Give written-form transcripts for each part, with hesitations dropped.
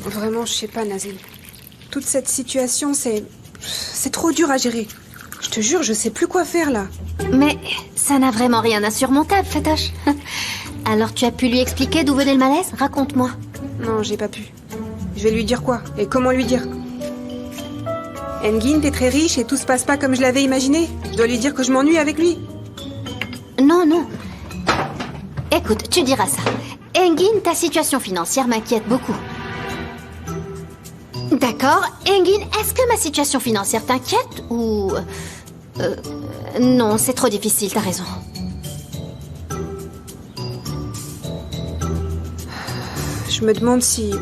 Vraiment, je sais pas, Nazli. Toute cette situation, c'est trop dur à gérer. Je te jure, je sais plus quoi faire, là. Mais ça n'a vraiment rien d'insurmontable, Fatoche. Alors tu as pu lui expliquer d'où venait le malaise? Raconte-moi. Non, j'ai pas pu. Je vais lui dire quoi? Et comment lui dire? Engin, t'es très riche et tout se passe pas comme je l'avais imaginé. Je dois lui dire que je m'ennuie avec lui. Non, non. Écoute, tu diras ça. Engin, ta situation financière m'inquiète beaucoup. D'accord. Engin, est-ce que ma situation financière t'inquiète ou... non, c'est trop difficile, t'as raison. Je me demande si...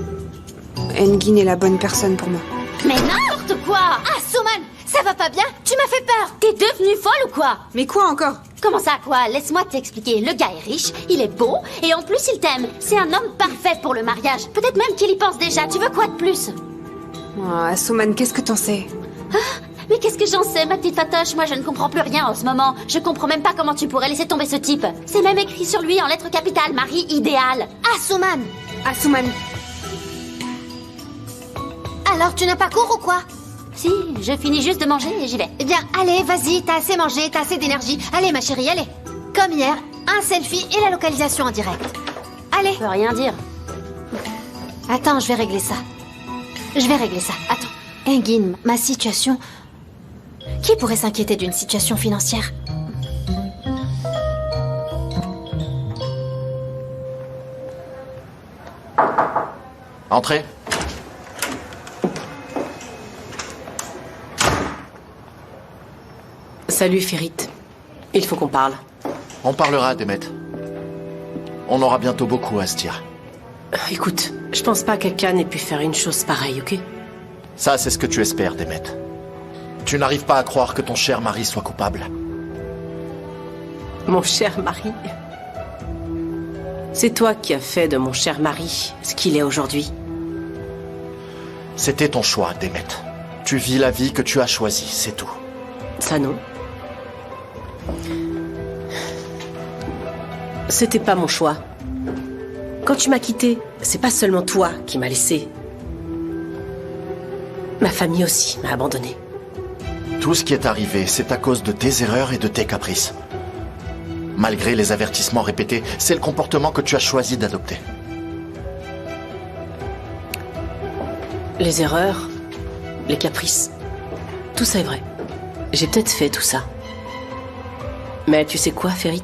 Engin est la bonne personne pour moi. Mais n'importe quoi! Ah, Souman, ça va pas bien? Tu m'as fait peur! T'es devenue folle ou quoi? Mais quoi encore? Comment ça, quoi? Laisse-moi t'expliquer. Le gars est riche, il est beau, et en plus il t'aime. C'est un homme parfait pour le mariage. Peut-être même qu'il y pense déjà. Tu veux quoi de plus? Oh, Assouman, qu'est-ce que t'en sais? Mais qu'est-ce que j'en sais, ma petite Fatoche? Moi, je ne comprends plus rien en ce moment. Je comprends même pas comment tu pourrais laisser tomber ce type. C'est même écrit sur lui en lettres capitales, mari idéal. Assouman! Assouman! Alors, tu n'as pas cours ou quoi? Si, je finis juste de manger et j'y vais. Eh bien, allez, vas-y, t'as assez mangé, t'as assez d'énergie. Allez, ma chérie, allez. Comme hier, un selfie et la localisation en direct. Allez. Ça veut rien dire. Attends, je vais régler ça. Attends. Engin, ma situation... Qui pourrait s'inquiéter d'une situation financière? Entrez. Salut, Ferit. Il faut qu'on parle. On parlera, Demet. On aura bientôt beaucoup à se dire. Écoute, je pense pas qu'Akan ait pu faire une chose pareille, ok? Ça, c'est ce que tu espères, Demet. Tu n'arrives pas à croire que ton cher mari soit coupable. Mon cher mari. C'est toi qui as fait de mon cher mari ce qu'il est aujourd'hui. C'était ton choix, Demet. Tu vis la vie que tu as choisie, c'est tout. Ça non. C'était pas mon choix. Quand tu m'as quitté, c'est pas seulement toi qui m'as laissé. Ma famille aussi m'a abandonné. Tout ce qui est arrivé, c'est à cause de tes erreurs et de tes caprices. Malgré les avertissements répétés, c'est le comportement que tu as choisi d'adopter. Les erreurs, les caprices, tout ça est vrai. J'ai peut-être fait tout ça. Mais tu sais quoi, Ferit?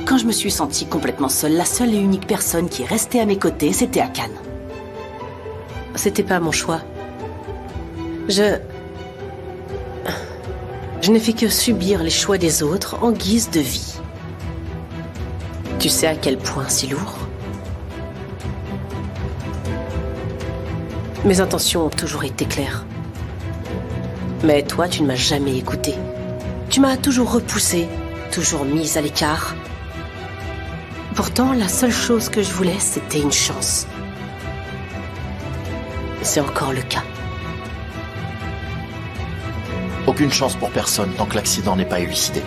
Quand je me suis sentie complètement seule, la seule et unique personne qui est restée à mes côtés, c'était Akan. C'était pas mon choix. Je n'ai fait que subir les choix des autres en guise de vie. Tu sais à quel point c'est lourd? Mes intentions ont toujours été claires. Mais toi, tu ne m'as jamais écouté. Tu m'as toujours repoussé, toujours mise à l'écart. Pourtant, la seule chose que je voulais, c'était une chance. C'est encore le cas. Aucune chance pour personne tant que l'accident n'est pas élucidé.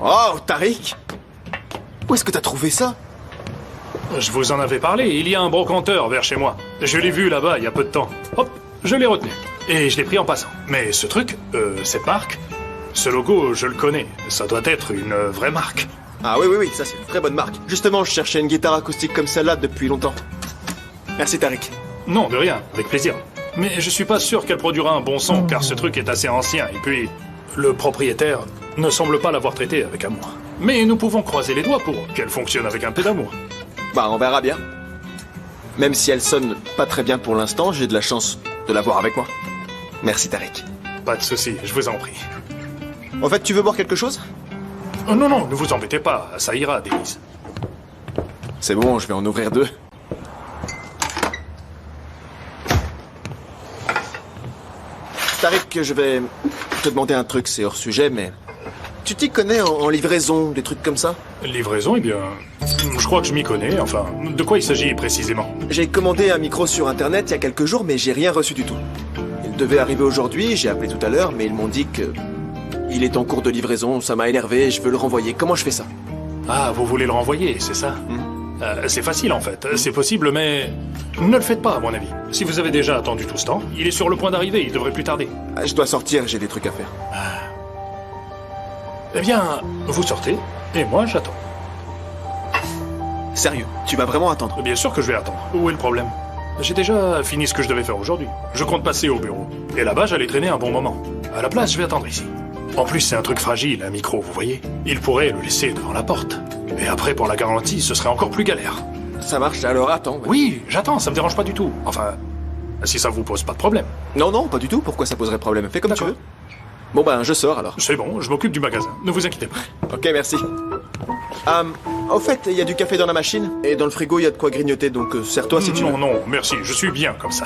Oh, Tariq! Où est-ce que t'as trouvé ça? Je vous en avais parlé, il y a un brocanteur vers chez moi. Je l'ai vu là-bas il y a peu de temps. Hop, je l'ai retenu. Et je l'ai pris en passant. Mais ce truc, cette marque, ce logo, je le connais. Ça doit être une vraie marque. Ah oui, ça c'est une très bonne marque. Justement, je cherchais une guitare acoustique comme celle-là depuis longtemps. Merci Tariq. Non, de rien, avec plaisir. Mais je suis pas sûr qu'elle produira un bon son, car ce truc est assez ancien. Et puis, le propriétaire ne semble pas l'avoir traité avec amour. Mais nous pouvons croiser les doigts pour qu'elle fonctionne avec un peu d'amour. Bah, on verra bien. Même si elle sonne pas très bien pour l'instant, j'ai de la chance de l'avoir avec moi. Merci Tariq. Pas de souci, je vous en prie. En fait, tu veux boire quelque chose? Oh, non, ne vous embêtez pas, ça ira, Denise. C'est bon, je vais en ouvrir 2. Tariq, je vais te demander un truc, c'est hors sujet, mais... Tu t'y connais en livraison, des trucs comme ça? Livraison, eh bien... Je crois que je m'y connais, enfin... De quoi il s'agit précisément? J'ai commandé un micro sur internet il y a quelques jours, mais j'ai rien reçu du tout. Il devait arriver aujourd'hui, j'ai appelé tout à l'heure, mais ils m'ont dit que... Il est en cours de livraison, ça m'a énervé, je veux le renvoyer. Comment je fais ça? Ah, vous voulez le renvoyer, c'est ça? C'est facile en fait, c'est possible, mais... Ne le faites pas à mon avis. Si vous avez déjà attendu tout ce temps, il est sur le point d'arriver, il devrait plus tarder. Je dois sortir, j'ai des trucs à faire. Eh bien, vous sortez, et moi j'attends. Sérieux, tu vas vraiment attendre? Bien sûr que je vais attendre. Où est le problème? J'ai déjà fini ce que je devais faire aujourd'hui. Je compte passer au bureau. Et là-bas, j'allais traîner un bon moment. À la place, je vais attendre ici. En plus, c'est un truc fragile, un micro, vous voyez. Il pourrait le laisser devant la porte. Et après, pour la garantie, ce serait encore plus galère. Ça marche, alors attends. Oui, j'attends, ça me dérange pas du tout. Enfin, si ça vous pose pas de problème. Non, non, pas du tout. Pourquoi ça poserait problème? Fais comme tu veux. Bon ben, je sors alors. C'est bon, je m'occupe du magasin. Ne vous inquiétez pas. Ok, merci. Au fait, il y a du café dans la machine, et dans le frigo, il y a de quoi grignoter, donc sers-toi si tu veux. Non, non, merci, je suis bien comme ça.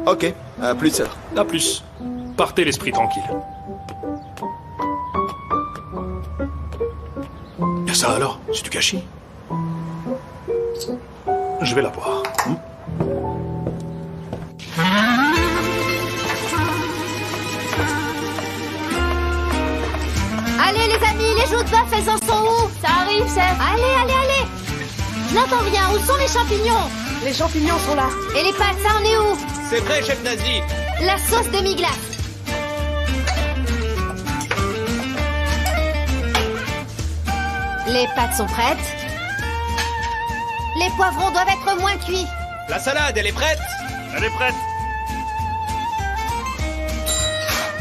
Ok, à plus alors. À plus. Partez l'esprit tranquille. Et ça alors? C'est du gâchis? Je vais la boire. Allez les amis, les joues de bœuf, elles en sont où? Ça arrive, Seth. Allez. Je n'entends rien, où sont les champignons? Les champignons sont là. Et les pâtes, ça en est où? C'est vrai, chef nazi. La sauce demi-glace. Les pâtes sont prêtes. Les poivrons doivent être moins cuits. La salade, elle est prête? Elle est prête.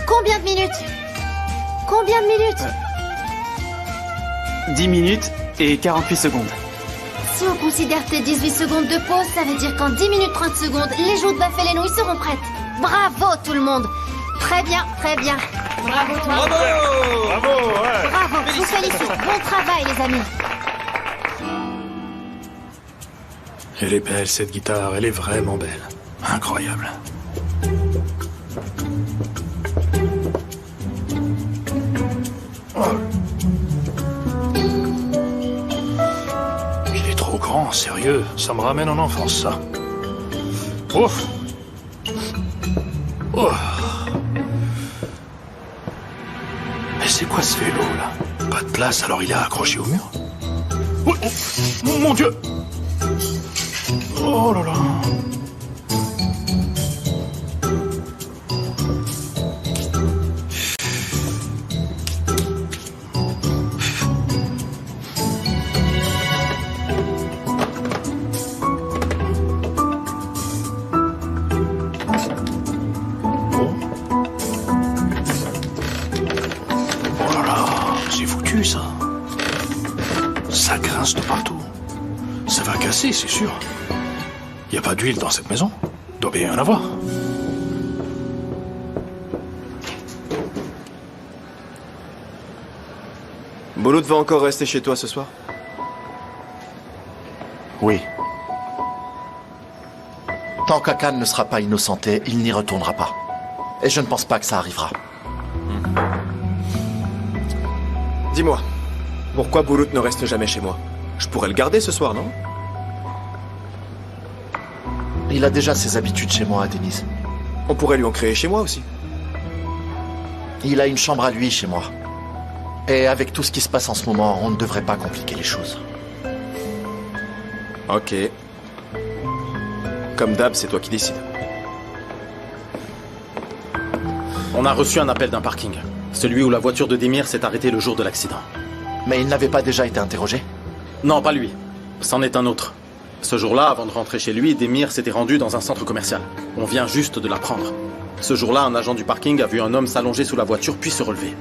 Combien de minutes? 10 minutes et 48 secondes. Si on considère tes 18 secondes de pause, ça veut dire qu'en 10 minutes 30 secondes, les joues de bœuf et les nouilles seront prêtes. Bravo tout le monde. Très bien. Bravo toi. Bravo! Bravo, ouais. Bravo, je vous félicite. Bon travail les amis. Elle est belle cette guitare, elle est vraiment belle. Incroyable. Il est trop grand, sérieux. Ça me ramène en enfance, ça. Ouf. Oh. Mais c'est quoi ce vélo, là? Pas de place, alors il est accroché au mur? Oh, oh, mon Dieu! Oh là là. Ça grince de partout. Ça va casser, c'est sûr. Y a pas d'huile dans cette maison. Doit bien y en avoir. Boulout va encore rester chez toi ce soir? Oui. Tant qu'Akan ne sera pas innocenté, il n'y retournera pas. Et je ne pense pas que ça arrivera. Dis-moi, pourquoi Boulout ne reste jamais chez moi? Je pourrais le garder ce soir, non? Il a déjà ses habitudes chez moi, Denise. On pourrait lui en créer chez moi aussi. Il a une chambre à lui chez moi. Et avec tout ce qui se passe en ce moment, on ne devrait pas compliquer les choses. Ok. Comme d'hab, c'est toi qui décides. On a reçu un appel d'un parking. Celui où la voiture de Demir s'est arrêtée le jour de l'accident. Mais il n'avait pas déjà été interrogé? Non, pas lui. C'en est un autre. Ce jour-là, avant de rentrer chez lui, Demir s'était rendu dans un centre commercial. On vient juste de l'apprendre. Ce jour-là, un agent du parking a vu un homme s'allonger sous la voiture puis se relever.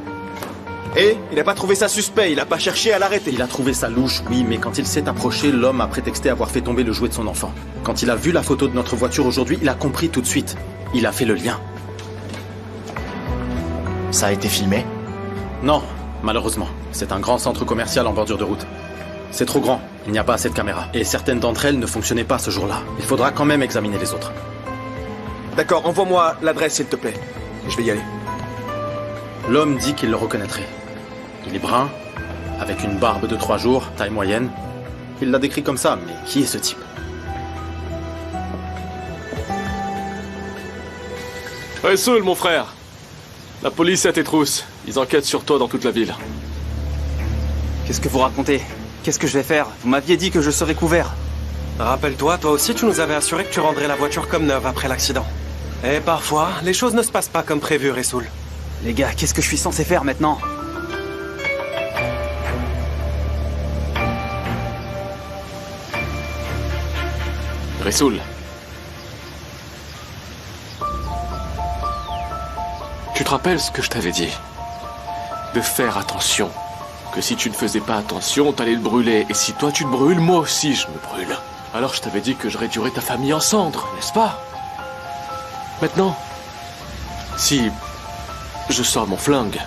Et il n'a pas trouvé ça suspect, il n'a pas cherché à l'arrêter. Il a trouvé ça louche, oui, mais quand il s'est approché, l'homme a prétexté avoir fait tomber le jouet de son enfant. Quand il a vu la photo de notre voiture aujourd'hui, il a compris tout de suite. Il a fait le lien. Ça a été filmé? Non, malheureusement. C'est un grand centre commercial en bordure de route. C'est trop grand, il n'y a pas assez de caméras. Et certaines d'entre elles ne fonctionnaient pas ce jour-là. Il faudra quand même examiner les autres. D'accord, envoie-moi l'adresse s'il te plaît. Je vais y aller. L'homme dit qu'il le reconnaîtrait. Il est brun, avec une barbe de 3 jours, taille moyenne. Il l'a décrit comme ça, mais qui est ce type? Ressoul, mon frère. La police est à tes trousses. Ils enquêtent sur toi dans toute la ville. Qu'est-ce que vous racontez? Qu'est-ce que je vais faire? Vous m'aviez dit que je serais couvert. Rappelle-toi, toi aussi tu nous avais assuré que tu rendrais la voiture comme neuve après l'accident. Et parfois, les choses ne se passent pas comme prévu, Ressoul. Les gars, qu'est-ce que je suis censé faire maintenant? Ressoul. Tu te rappelles ce que je t'avais dit? De faire attention. Que si tu ne faisais pas attention, t'allais te brûler. Et si toi tu te brûles, moi aussi je me brûle. Alors je t'avais dit que je réduirais ta famille en cendres, n'est-ce pas? Maintenant, si je sors mon flingue,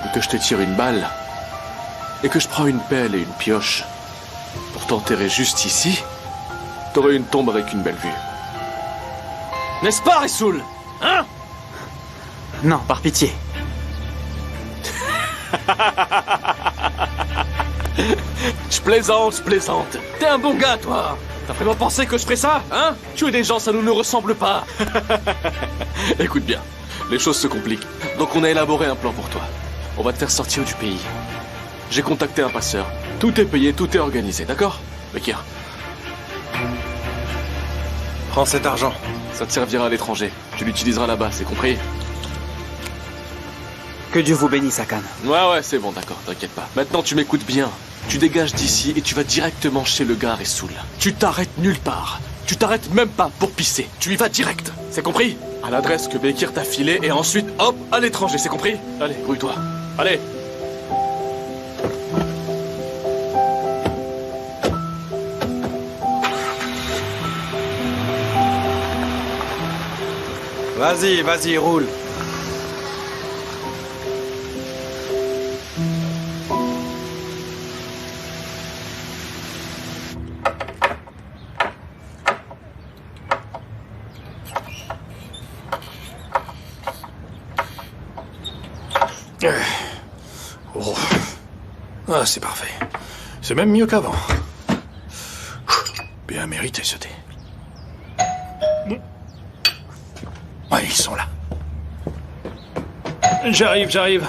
et que je te tire une balle, et que je prends une pelle et une pioche pour t'enterrer juste ici, t'aurais une tombe avec une belle vue. N'est-ce pas, Ressoul? Hein? Non, par pitié. Je plaisante, je plaisante. T'es un bon gars, toi. T'as vraiment pensé que je ferais ça, hein? Tuer des gens, ça nous ne ressemble pas. Écoute bien, les choses se compliquent. Donc on a élaboré un plan pour toi. On va te faire sortir du pays. J'ai contacté un passeur. Tout est payé, tout est organisé, d'accord? Bekir. Prends cet argent. Ça te servira à l'étranger. Tu l'utiliseras là-bas, c'est compris? Que Dieu vous bénisse, Akan. Ouais, c'est bon, d'accord, t'inquiète pas. Maintenant, tu m'écoutes bien. Tu dégages d'ici et tu vas directement chez le gars Ressoul. Tu t'arrêtes nulle part. Tu t'arrêtes même pas pour pisser. Tu y vas direct. C'est compris? À l'adresse que Bekir t'a filée et ensuite, hop, à l'étranger, c'est compris? Allez, grouille-toi. Allez. Vas-y, roule. Oh. Ah, c'est parfait. C'est même mieux qu'avant. Bien mérité ce thé. Ouais, ils sont là. J'arrive.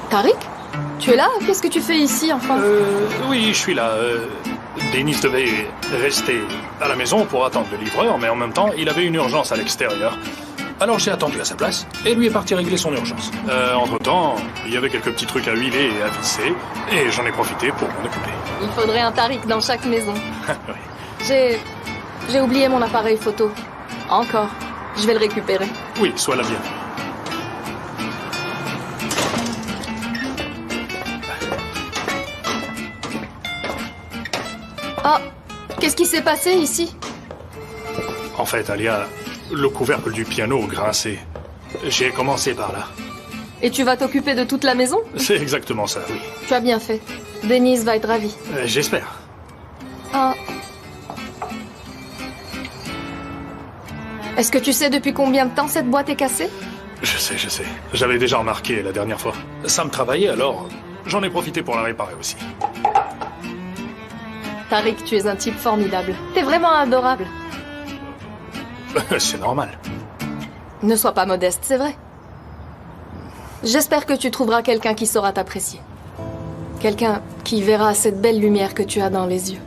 Tariq? Tu es là? Qu'est-ce que tu fais ici, enfin? Oui, je suis là. Denis devait rester à la maison pour attendre le livreur, mais en même temps, il avait une urgence à l'extérieur. Alors j'ai attendu à sa place, et lui est parti régler son urgence. Entre-temps, il y avait quelques petits trucs à huiler et à visser, et j'en ai profité pour m'en occuper. Il faudrait un Tariq dans chaque maison. Oui. J'ai oublié mon appareil photo. Encore. Je vais le récupérer. Oui, sois la bienvenue. Ah, qu'est-ce qui s'est passé ici? En fait, Alia, le couvercle du piano grinçait. J'ai commencé par là. Et tu vas t'occuper de toute la maison? C'est exactement ça, oui. Tu as bien fait. Denise va être ravie. J'espère. Ah. Est-ce que tu sais depuis combien de temps cette boîte est cassée? Je sais. J'avais déjà remarqué la dernière fois. Ça me travaillait, alors j'en ai profité pour la réparer aussi. Tariq, tu es un type formidable. T'es vraiment adorable. C'est normal. Ne sois pas modeste, c'est vrai. J'espère que tu trouveras quelqu'un qui saura t'apprécier. Quelqu'un qui verra cette belle lumière que tu as dans les yeux.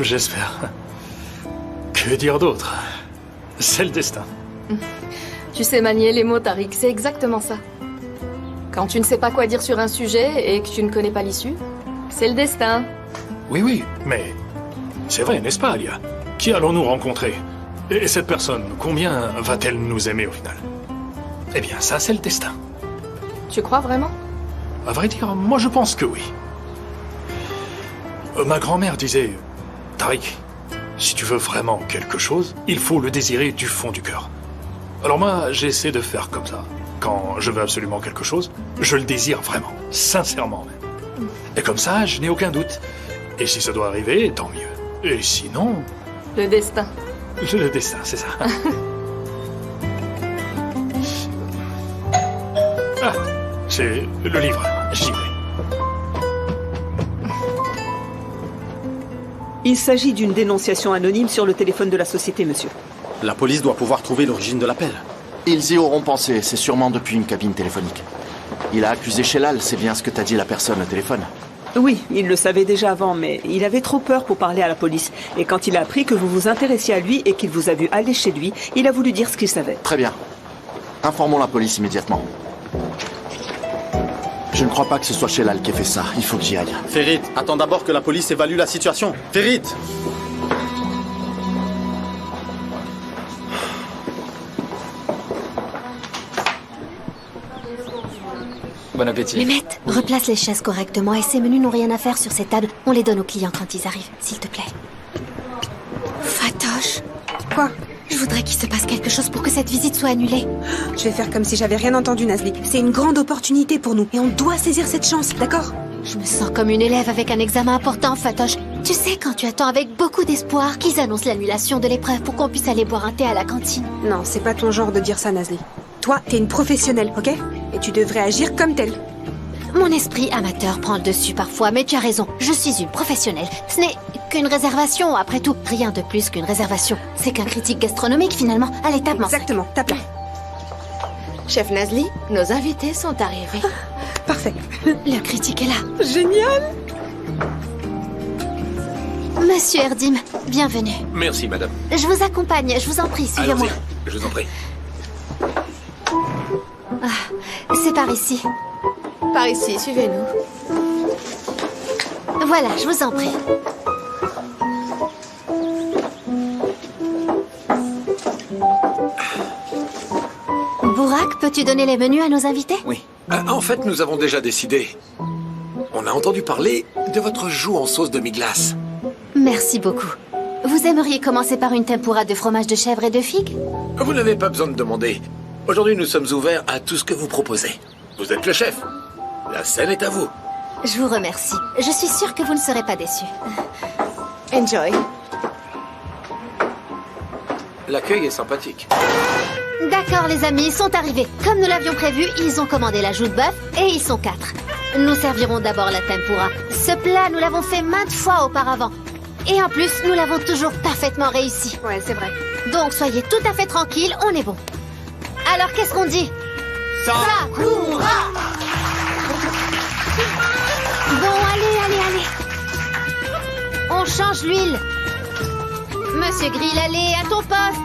J'espère. Que dire d'autre? C'est le destin. Tu sais manier les mots, Tariq, c'est exactement ça. Quand tu ne sais pas quoi dire sur un sujet et que tu ne connais pas l'issue, c'est le destin. Oui, mais c'est vrai, n'est-ce pas, Alia? Qui allons-nous rencontrer? Et cette personne, combien va-t-elle nous aimer au final? Eh bien, ça, c'est le destin. Tu crois vraiment? À vrai dire, moi, je pense que oui. Ma grand-mère disait, Tariq, si tu veux vraiment quelque chose, il faut le désirer du fond du cœur. Alors moi, j'essaie de faire comme ça. Quand je veux absolument quelque chose, je le désire vraiment, sincèrement même. Et comme ça, je n'ai aucun doute. Et si ça doit arriver, tant mieux. Et sinon... Le destin. Le destin, c'est ça. Ah, c'est le livre. J'y vais. Il s'agit d'une dénonciation anonyme sur le téléphone de la société, monsieur. La police doit pouvoir trouver l'origine de l'appel. Ils y auront pensé, c'est sûrement depuis une cabine téléphonique. Il a accusé Shelal, c'est bien ce que t'a dit la personne au téléphone. Oui, il le savait déjà avant, mais il avait trop peur pour parler à la police. Et quand il a appris que vous vous intéressiez à lui et qu'il vous a vu aller chez lui, il a voulu dire ce qu'il savait. Très bien. Informons la police immédiatement. Je ne crois pas que ce soit Shelal qui ait fait ça. Il faut que j'y aille. Ferit, attends d'abord que la police évalue la situation. Ferit! Bon appétit. Mehmet, replace les chaises correctement et ces menus n'ont rien à faire sur ces tables. On les donne aux clients quand ils arrivent, s'il te plaît. Fatoche. Quoi? Je voudrais qu'il se passe quelque chose pour que cette visite soit annulée. Je vais faire comme si j'avais rien entendu, Nazli. C'est une grande opportunité pour nous et on doit saisir cette chance, d'accord? Je me sens comme une élève avec un examen important, Fatoche. Tu sais, quand tu attends avec beaucoup d'espoir qu'ils annoncent l'annulation de l'épreuve pour qu'on puisse aller boire un thé à la cantine. Non, c'est pas ton genre de dire ça, Nazli. Toi, t'es une professionnelle, ok? Et tu devrais agir comme telle. Mon esprit amateur prend le dessus parfois, mais tu as raison, je suis une professionnelle. Ce n'est qu'une réservation, après tout. Rien de plus qu'une réservation. C'est qu'un critique gastronomique, finalement. Allez, tape. Exactement, tape là. Chef Nazli, nos invités sont arrivés. Parfait. Le critique est là. Génial! Monsieur Erdim, bienvenue. Merci, madame. Je vous accompagne, je vous en prie, suivez-moi. Allons-y, je vous en prie. Ah, c'est par ici. Par ici, suivez-nous. Voilà, je vous en prie. Bourak, peux-tu donner les menus à nos invités? Oui. En fait, nous avons déjà décidé. On a entendu parler de votre joue en sauce demi-glace. Merci beaucoup. Vous aimeriez commencer par une tempura de fromage de chèvre et de figues? Vous n'avez pas besoin de demander. Aujourd'hui, nous sommes ouverts à tout ce que vous proposez. Vous êtes le chef. La scène est à vous. Je vous remercie. Je suis sûre que vous ne serez pas déçus. Enjoy. L'accueil est sympathique. D'accord, les amis, ils sont arrivés. Comme nous l'avions prévu, ils ont commandé la joue de bœuf et ils sont 4. Nous servirons d'abord la tempura. Ce plat, nous l'avons fait maintes fois auparavant. Et en plus, nous l'avons toujours parfaitement réussi. Ouais, c'est vrai. Donc, soyez tout à fait tranquilles, on est bon. Alors, qu'est-ce qu'on dit? Sakura! Bon, allez. On change l'huile. Monsieur Grill, allez, à ton poste.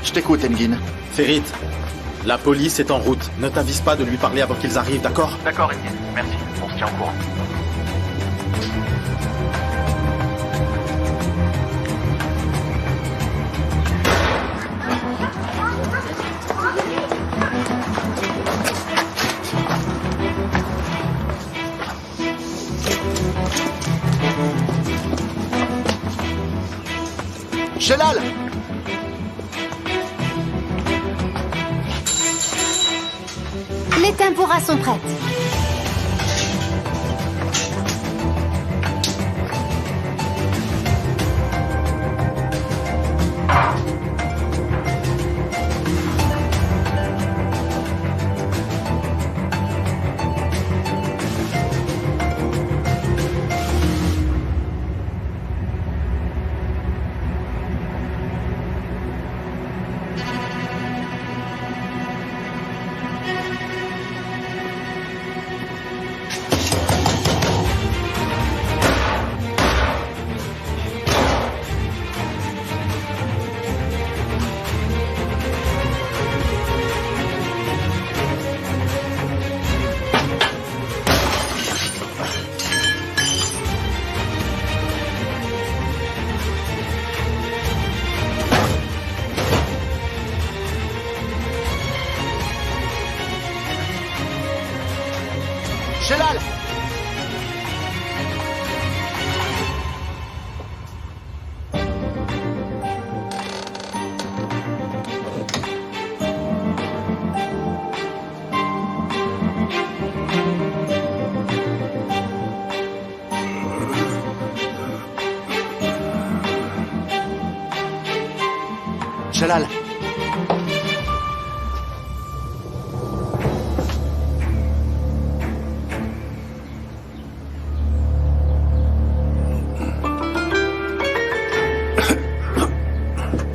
Je t'écoute, Engin. Ferit, la police est en route. Ne t'avise pas de lui parler avant qu'ils arrivent, d'accord? D'accord, Engin. Merci. On se tient au courant. Shelal! Les tempuras sont prêtes. Jalal.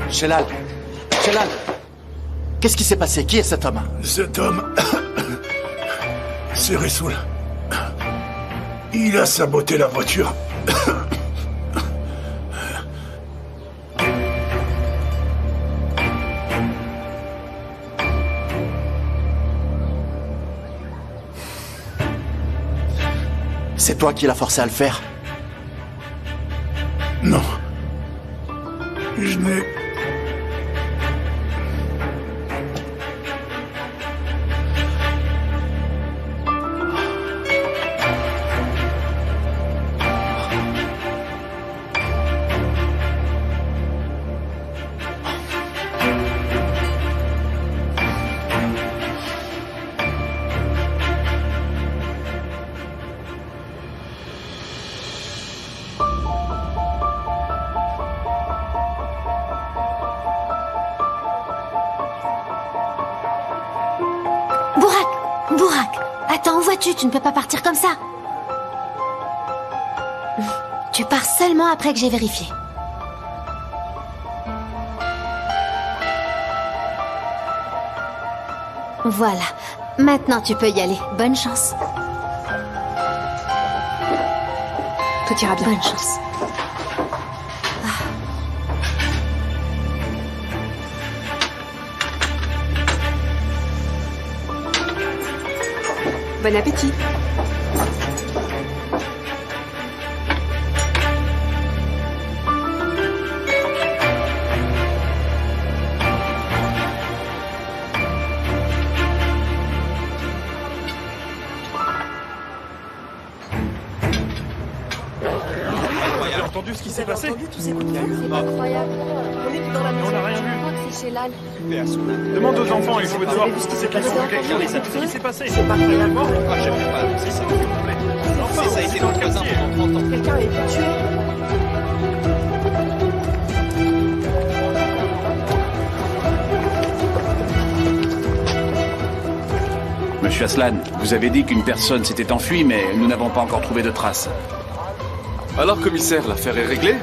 Jalal. Jalal. Qu'est-ce qui s'est passé? Qui est cet homme? Cet homme... c'est Ressoul. Il a saboté la voiture. C'est toi qui l'as forcé à le faire? Non. Je n'ai... Bourak, attends, où vas-tu? Tu ne peux pas partir comme ça. Tu pars seulement après que j'ai vérifié. Voilà. Maintenant, tu peux y aller. Bonne chance. Tout ira bien. Bonne chance. Bon appétit. T'as entendu ce qui s'est passé? C'est incroyable. On est dans la maison. On n'a rien vu. Je crois que c'est chez Lal. Demande aux enfants, ils jouent dehors. Ce qui s'est passé. Regardez ça, ce qui s'est passé. C'est pas incroyable. Ah, je sais pas. Si, ça me fait complet. Enfin, Ça a été notre voisin pendant 30 ans. Quelqu'un a été tué. Monsieur Aslan, vous avez dit qu'une personne s'était enfuie, mais nous n'avons pas encore trouvé de traces. Alors, commissaire, l'affaire est réglée?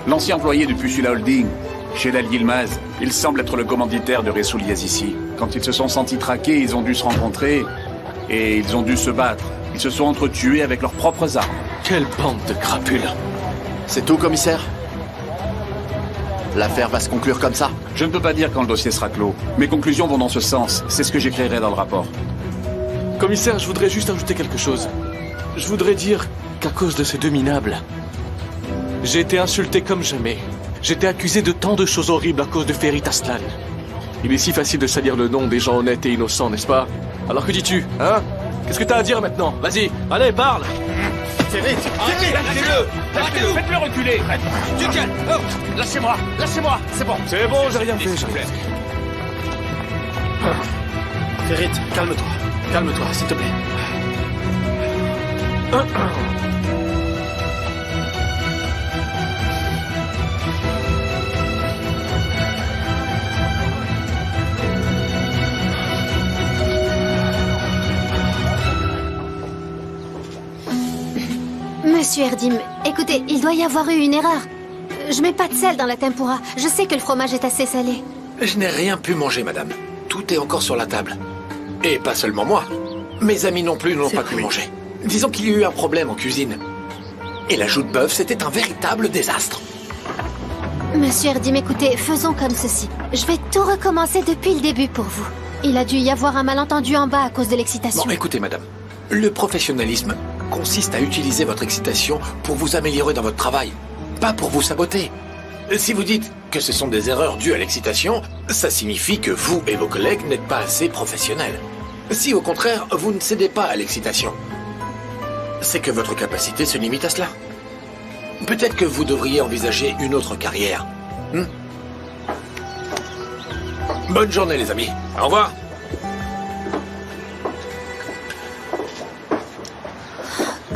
L'ancien employé du Pusula Holding, Shelal Yilmaz, il semble être le commanditaire de Ressoul Yazisi. Quand ils se sont sentis traqués, ils ont dû se rencontrer et ils ont dû se battre. Ils se sont entretués avec leurs propres armes. Quelle bande de crapules! C'est tout, commissaire? L'affaire va se conclure comme ça? Je ne peux pas dire quand le dossier sera clos. Mes conclusions vont dans ce sens. C'est ce que j'écrirai dans le rapport. Commissaire, je voudrais juste ajouter quelque chose. Je voudrais dire qu'à cause de ces deux minables, j'ai été insulté comme jamais. J'ai été accusé de tant de choses horribles à cause de Ferit Aslan. Il est si facile de salir le nom des gens honnêtes et innocents, n'est-ce pas? Alors que dis-tu, hein? Qu'est-ce que t'as à dire maintenant? Vas-y, allez, parle! Ferit, lâchez-le! Faites-le reculer! Du calme! Oh, lâchez-moi! Lâchez-moi! C'est bon! C'est bon, j'ai rien fait, j'ai rien fait. Ferit, calme-toi. Calme-toi, s'il te plaît. Monsieur Erdim, écoutez, il doit y avoir eu une erreur. Je mets pas de sel dans la tempura. Je sais que le fromage est assez salé. Je n'ai rien pu manger, madame. Tout est encore sur la table. Et pas seulement moi. Mes amis non plus n'ont pas pu manger. Disons qu'il y a eu un problème en cuisine. Et la joue de bœuf, c'était un véritable désastre. Monsieur Erdim, écoutez, faisons comme ceci. Je vais tout recommencer depuis le début pour vous. Il a dû y avoir un malentendu en bas à cause de l'excitation. Bon, écoutez, madame. Le professionnalisme consiste à utiliser votre excitation pour vous améliorer dans votre travail, pas pour vous saboter. Si vous dites que ce sont des erreurs dues à l'excitation, ça signifie que vous et vos collègues n'êtes pas assez professionnels. Si au contraire, vous ne cédez pas à l'excitation, c'est que votre capacité se limite à cela. Peut-être que vous devriez envisager une autre carrière. Bonne journée, les amis. Au revoir.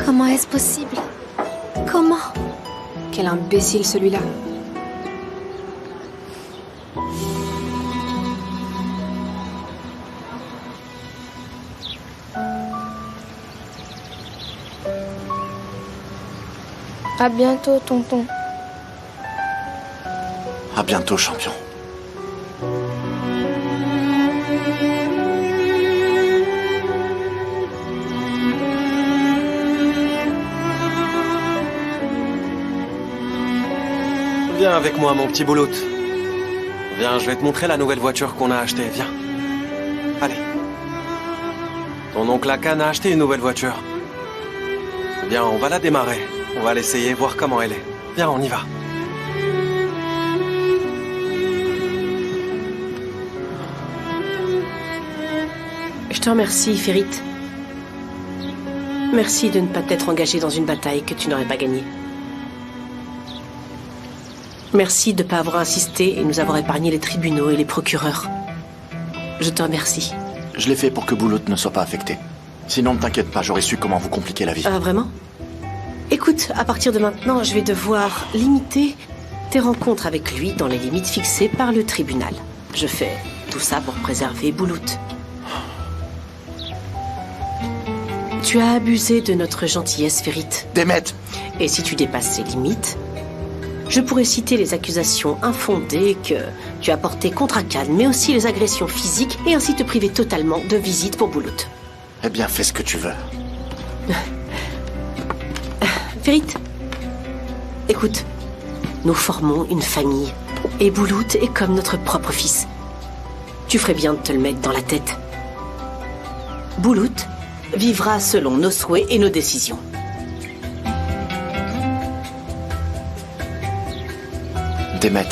Comment est-ce possible? Comment? Quel imbécile celui-là. À bientôt, tonton. À bientôt, champion. Viens avec moi, mon petit Boulout. Viens, je vais te montrer la nouvelle voiture qu'on a achetée. Viens. Allez. Ton oncle Akan a acheté une nouvelle voiture. Viens, on va la démarrer. On va l'essayer, voir comment elle est. Viens, on y va. Je te remercie, Ferit. Merci de ne pas t'être engagé dans une bataille que tu n'aurais pas gagnée. Merci de ne pas avoir insisté et nous avoir épargné les tribunaux et les procureurs. Je te remercie. Je l'ai fait pour que Boulout ne soit pas affecté. Sinon, ne t'inquiète pas, j'aurais su comment vous compliquer la vie. Ah, vraiment? Écoute, à partir de maintenant, je vais devoir limiter tes rencontres avec lui dans les limites fixées par le tribunal. Je fais tout ça pour préserver Boulout. Tu as abusé de notre gentillesse, Ferit. Demet! Et si tu dépasses ces limites, je pourrais citer les accusations infondées que tu as portées contre Akan, mais aussi les agressions physiques, et ainsi te priver totalement de visite pour Boulout. Eh bien, fais ce que tu veux. Ferit, écoute, nous formons une famille, et Boulout est comme notre propre fils. Tu ferais bien de te le mettre dans la tête. Boulout vivra selon nos souhaits et nos décisions. Demet,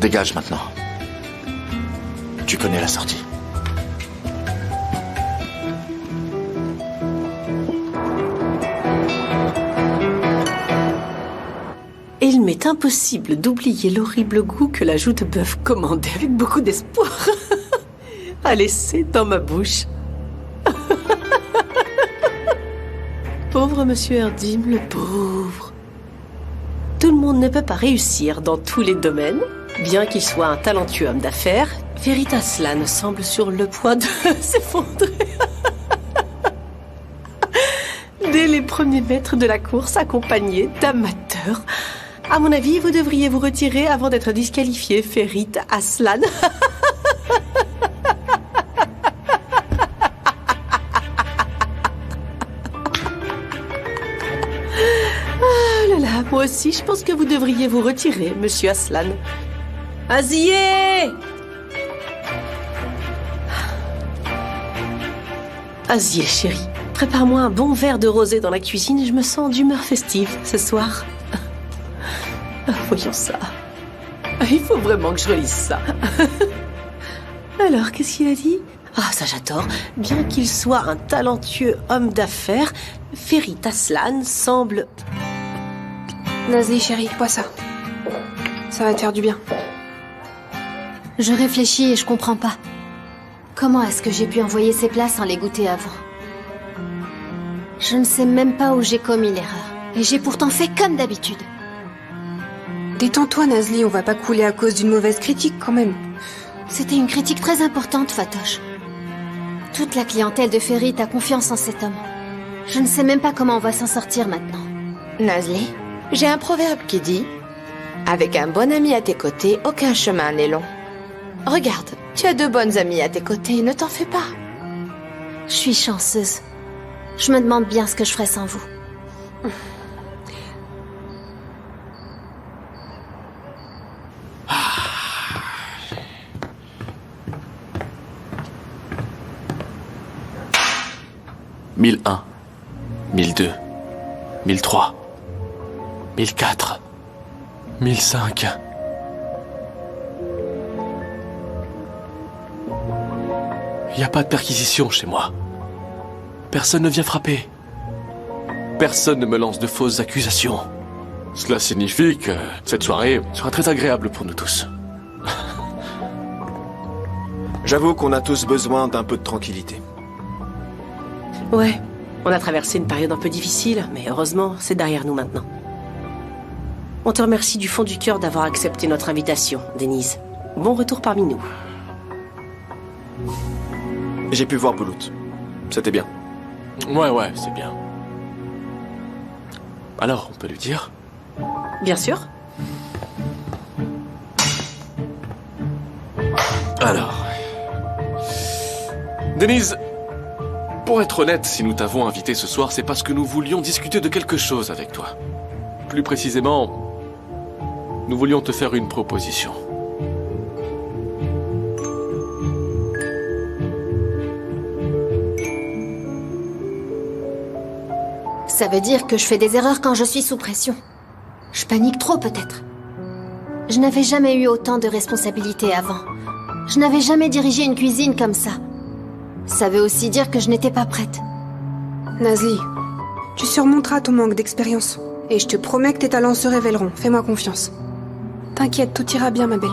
dégage maintenant. Tu connais la sortie. Et il m'est impossible d'oublier l'horrible goût que la joue de bœuf commandée avec beaucoup d'espoir a laissé dans ma bouche. Pauvre monsieur Erdim, le pauvre. Tout le monde ne peut pas réussir dans tous les domaines. Bien qu'il soit un talentueux homme d'affaires, Ferit Aslan semble sur le point de s'effondrer. Dès les premiers mètres de la course, accompagné d'amateurs. À mon avis, vous devriez vous retirer avant d'être disqualifié, Ferit Aslan. Moi aussi, je pense que vous devriez vous retirer, monsieur Aslan. Azier! Azier, chérie, prépare-moi un bon verre de rosé dans la cuisine. Je me sens d'humeur festive ce soir. Voyons ça. Il faut vraiment que je relise ça. Alors, qu'est-ce qu'il a dit? Ah, ça j'adore. Bien qu'il soit un talentueux homme d'affaires, Ferit Aslan semble... Nazli, chérie, bois ça. Ça va te faire du bien. Je réfléchis et je comprends pas. Comment est-ce que j'ai pu envoyer ces plats sans les goûter avant? Je ne sais même pas où j'ai commis l'erreur. Et j'ai pourtant fait comme d'habitude. Détends-toi, Nazli, on va pas couler à cause d'une mauvaise critique, quand même. C'était une critique très importante, Fatoche. Toute la clientèle de Ferit a confiance en cet homme. Je ne sais même pas comment on va s'en sortir maintenant. Nazli, j'ai un proverbe qui dit « Avec un bon ami à tes côtés, aucun chemin n'est long. » Regarde, tu as 2 bonnes amies à tes côtés, ne t'en fais pas. Je suis chanceuse. Je me demande bien ce que je ferais sans vous. « 1001, 1002, 1003... 1004, 1005. Il n'y a pas de perquisition chez moi. Personne ne vient frapper. Personne ne me lance de fausses accusations. Cela signifie que cette soirée sera très agréable pour nous tous. J'avoue qu'on a tous besoin d'un peu de tranquillité. Ouais, on a traversé une période un peu difficile, mais heureusement, c'est derrière nous maintenant. On te remercie du fond du cœur d'avoir accepté notre invitation, Denise. Bon retour parmi nous. J'ai pu voir Boulout. C'était bien. Ouais, c'est bien. Alors, on peut lui dire? Bien sûr. Alors... Denise, pour être honnête, si nous t'avons invité ce soir, c'est parce que nous voulions discuter de quelque chose avec toi. Plus précisément, nous voulions te faire une proposition. Ça veut dire que je fais des erreurs quand je suis sous pression. Je panique trop peut-être. Je n'avais jamais eu autant de responsabilités avant. Je n'avais jamais dirigé une cuisine comme ça. Ça veut aussi dire que je n'étais pas prête. Nazli, tu surmonteras ton manque d'expérience. Et je te promets que tes talents se révéleront. Fais-moi confiance. T'inquiète, tout ira bien, ma belle.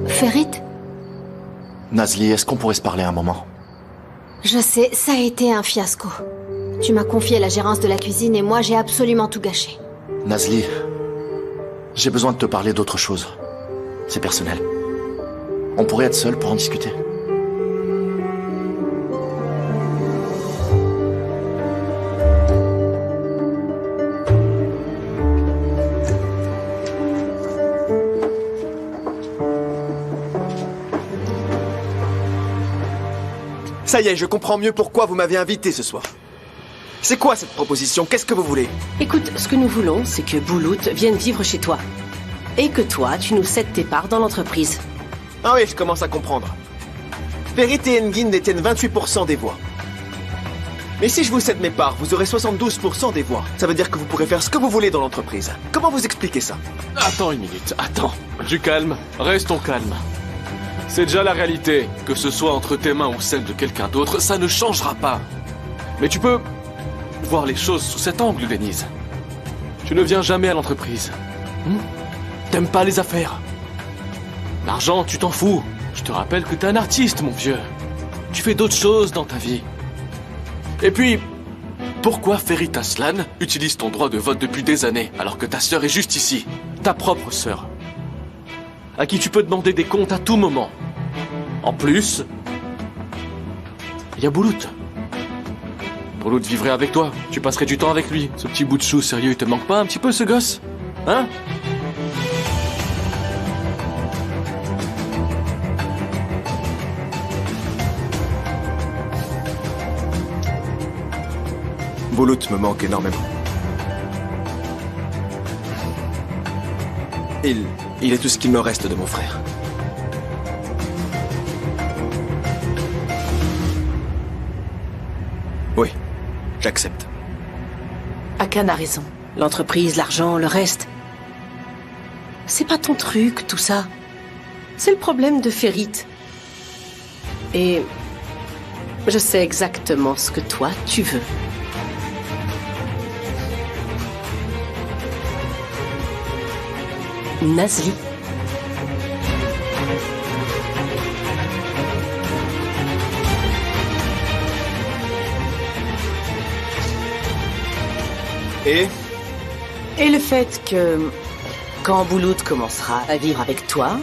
Ferit? Nazli, est-ce qu'on pourrait se parler un moment? Je sais, ça a été un fiasco. Tu m'as confié la gérance de la cuisine et moi j'ai absolument tout gâché. Nazli, j'ai besoin de te parler d'autre chose. C'est personnel. On pourrait être seuls pour en discuter. Ça y est, je comprends mieux pourquoi vous m'avez invité ce soir. C'est quoi cette proposition? Qu'est-ce que vous voulez? Écoute, ce que nous voulons, c'est que Boulout vienne vivre chez toi. Et que toi, tu nous cèdes tes parts dans l'entreprise. Ah oui, je commence à comprendre. Ferit et Engin détiennent 28% des voix. Mais si je vous cède mes parts, vous aurez 72% des voix. Ça veut dire que vous pourrez faire ce que vous voulez dans l'entreprise. Comment vous expliquez ça? Attends une minute, attends. Du calme, restons calmes. C'est déjà la réalité. Que ce soit entre tes mains ou celle de quelqu'un d'autre, ça ne changera pas. Mais tu peux voir les choses sous cet angle, Denise. Tu ne viens jamais à l'entreprise. T'aimes pas les affaires. L'argent, tu t'en fous. Je te rappelle que t'es un artiste, mon vieux. Tu fais d'autres choses dans ta vie. Et puis, pourquoi Ferit Aslan utilise ton droit de vote depuis des années, alors que ta sœur est juste ici, ta propre sœur, à qui tu peux demander des comptes à tout moment. En plus, il y a Boulout. Boulout vivrait avec toi, tu passerais du temps avec lui. Ce petit bout de chou, sérieux, il te manque pas un petit peu, ce gosse? Hein? Boulout me manque énormément. Il est tout ce qu'il me reste de mon frère. Oui, j'accepte. Akan a raison. L'entreprise, l'argent, le reste. C'est pas ton truc, tout ça. C'est le problème de Ferit. Et je sais exactement ce que toi, tu veux. Nazli. Et le fait que, quand Boulout commencera à vivre avec toi,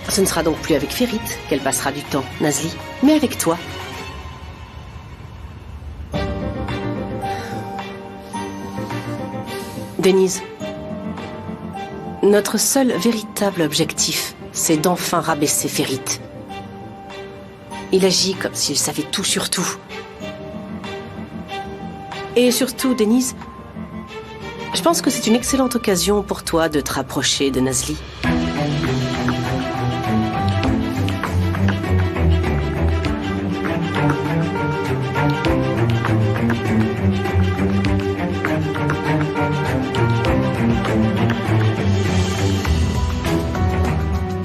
ce ne sera donc plus avec Ferit qu'elle passera du temps, Nazli, mais avec toi. Denise, notre seul véritable objectif, c'est d'enfin rabaisser Ferit. Il agit comme s'il savait tout sur tout. Et surtout, Denise, je pense que c'est une excellente occasion pour toi de te rapprocher de Nazli.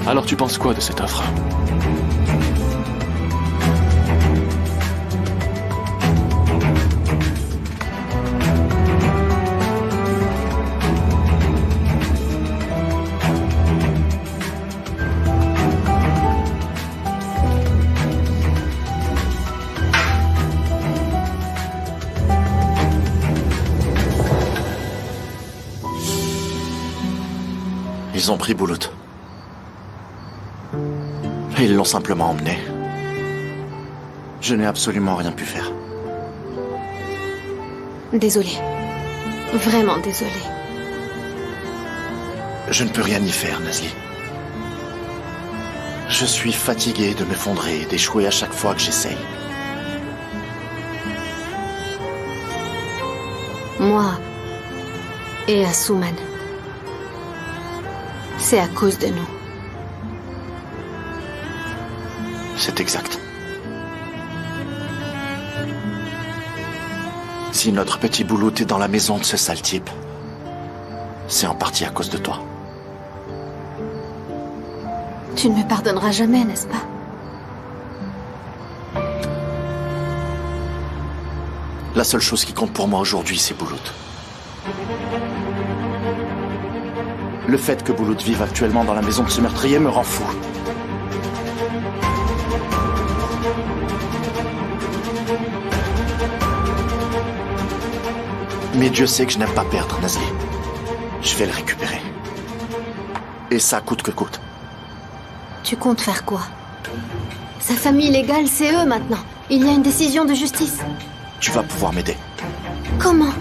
Alors tu penses quoi de cette offre? Ils ont pris Boulout. Et Ils l'ont simplement emmené. Je n'ai absolument rien pu faire. Désolée. Vraiment désolée. Je ne peux rien y faire, Nazli. Je suis fatigué de m'effondrer et d'échouer à chaque fois que j'essaye. Moi et Asuman. C'est à cause de nous. C'est exact. Si notre petit Boulout est dans la maison de ce sale type, c'est en partie à cause de toi. Tu ne me pardonneras jamais, n'est-ce pas? La seule chose qui compte pour moi aujourd'hui, c'est Boulout. Le fait que Boulout vive actuellement dans la maison de ce meurtrier me rend fou. Mais Dieu sait que je n'aime pas perdre Nazli. Je vais le récupérer. Et ça coûte que coûte. Tu comptes faire quoi? Sa famille légale, c'est eux maintenant. Il y a une décision de justice. Tu vas pouvoir m'aider. Comment?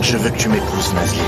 Je veux que tu m'épouses, Nazli.